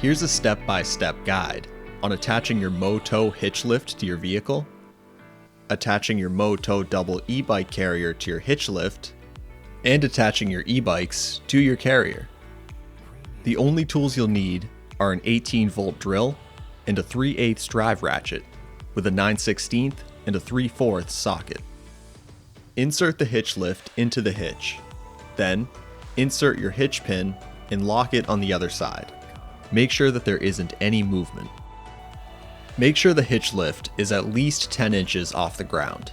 Here's a step-by-step guide on attaching your MoTow Hitch Lift to your vehicle, attaching your Moto double e-bike carrier to your hitch lift, and attaching your e-bikes to your carrier. The only tools you'll need are an 18-volt drill and a 3/8 drive ratchet with a 9/16 and a 3/4 socket. Insert the hitch lift into the hitch. Then, insert your hitch pin and lock it on the other side. Make sure that there isn't any movement. Make sure the hitch lift is at least 10 inches off the ground.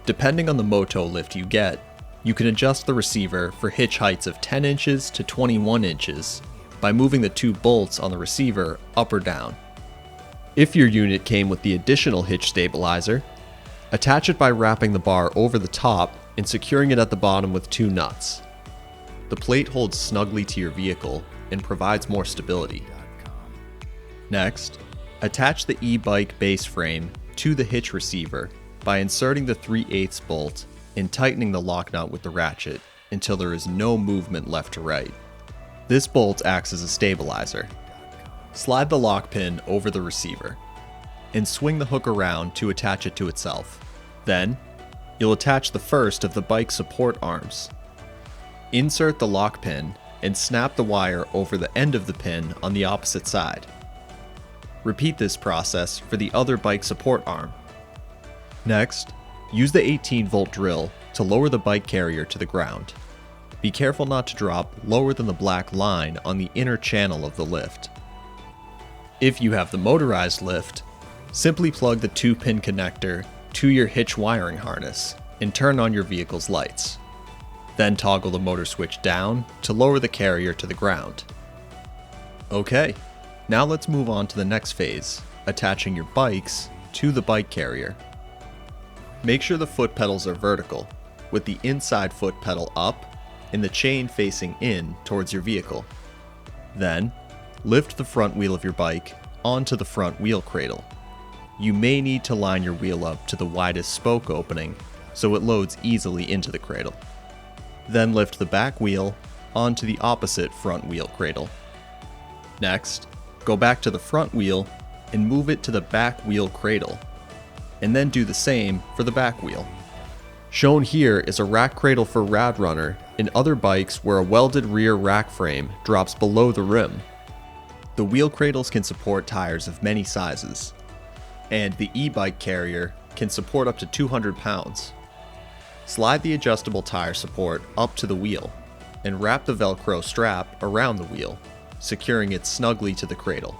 Depending on the Moto lift you get, you can adjust the receiver for hitch heights of 10 inches to 21 inches by moving the two bolts on the receiver up or down. If your unit came with the additional hitch stabilizer, attach it by wrapping the bar over the top and securing it at the bottom with two nuts. The plate holds snugly to your vehicle and provides more stability. Next, attach the e-bike base frame to the hitch receiver by inserting the 3/8 bolt and tightening the lock nut with the ratchet until there is no movement left to right. This bolt acts as a stabilizer. Slide the lock pin over the receiver and swing the hook around to attach it to itself. Then, you'll attach the first of the bike support arms. Insert the lock pin and snap the wire over the end of the pin on the opposite side. Repeat this process for the other bike support arm. Next, use the 18-volt drill to lower the bike carrier to the ground. Be careful not to drop lower than the black line on the inner channel of the lift. If you have the motorized lift, simply plug the 2-pin connector to your hitch wiring harness and turn on your vehicle's lights. Then toggle the motor switch down to lower the carrier to the ground. Okay, now let's move on to the next phase, attaching your bikes to the bike carrier. Make sure the foot pedals are vertical, with the inside foot pedal up and the chain facing in towards your vehicle. Then, lift the front wheel of your bike onto the front wheel cradle. You may need to line your wheel up to the widest spoke opening so it loads easily into the cradle. Then lift the back wheel onto the opposite front wheel cradle. Next, go back to the front wheel and move it to the back wheel cradle, and then do the same for the back wheel. Shown here is a rack cradle for Rad Runner and other bikes where a welded rear rack frame drops below the rim. The wheel cradles can support tires of many sizes, and the e-bike carrier can support up to 200 pounds. Slide the adjustable tire support up to the wheel and wrap the Velcro strap around the wheel, securing it snugly to the cradle.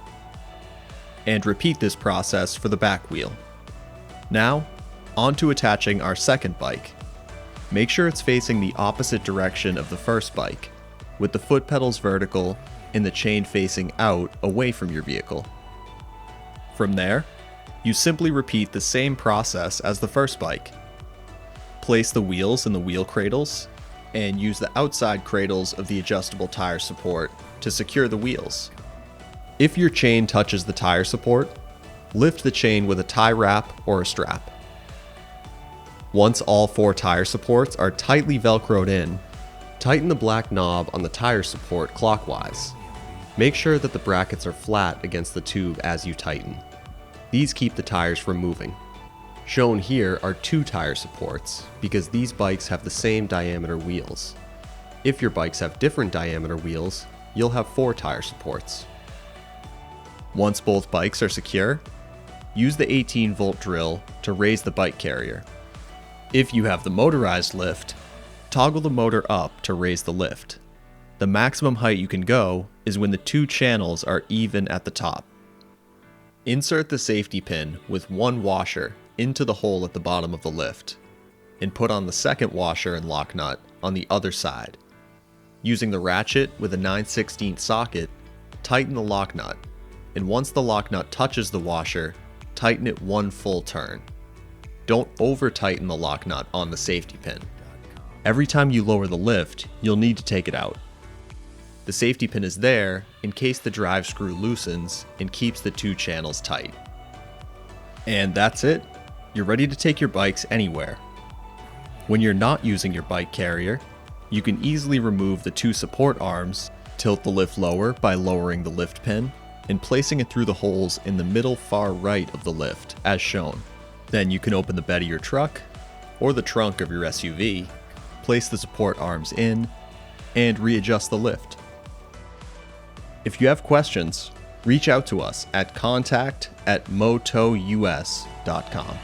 And repeat this process for the back wheel. Now, on to attaching our second bike. Make sure it's facing the opposite direction of the first bike, with the foot pedals vertical and the chain facing out away from your vehicle. From there, you simply repeat the same process as the first bike. Place the wheels in the wheel cradles, and use the outside cradles of the adjustable tire support to secure the wheels. If your chain touches the tire support, lift the chain with a tie wrap or a strap. Once all 4 tire supports are tightly velcroed in, tighten the black knob on the tire support clockwise. Make sure that the brackets are flat against the tube as you tighten. These keep the tires from moving. Shown here are 2 tire supports because these bikes have the same diameter wheels. If your bikes have different diameter wheels, you'll have 4 tire supports. Once both bikes are secure, use the 18-volt drill to raise the bike carrier. If you have the motorized lift, toggle the motor up to raise the lift. The maximum height you can go is when the 2 channels are even at the top. Insert the safety pin with 1 washer into the hole at the bottom of the lift, and put on the second washer and lock nut on the other side. Using the ratchet with a 9/16 socket, tighten the lock nut, and once the lock nut touches the washer, tighten it 1 full turn. Don't over-tighten the lock nut on the safety pin. Every time you lower the lift, you'll need to take it out. The safety pin is there in case the drive screw loosens and keeps the 2 channels tight. And that's it. You're ready to take your bikes anywhere. When you're not using your bike carrier, you can easily remove the 2 support arms, tilt the lift lower by lowering the lift pin, and placing it through the holes in the middle far right of the lift, as shown. Then you can open the bed of your truck, or the trunk of your SUV, place the support arms in, and readjust the lift. If you have questions, reach out to us at contact@motous.com.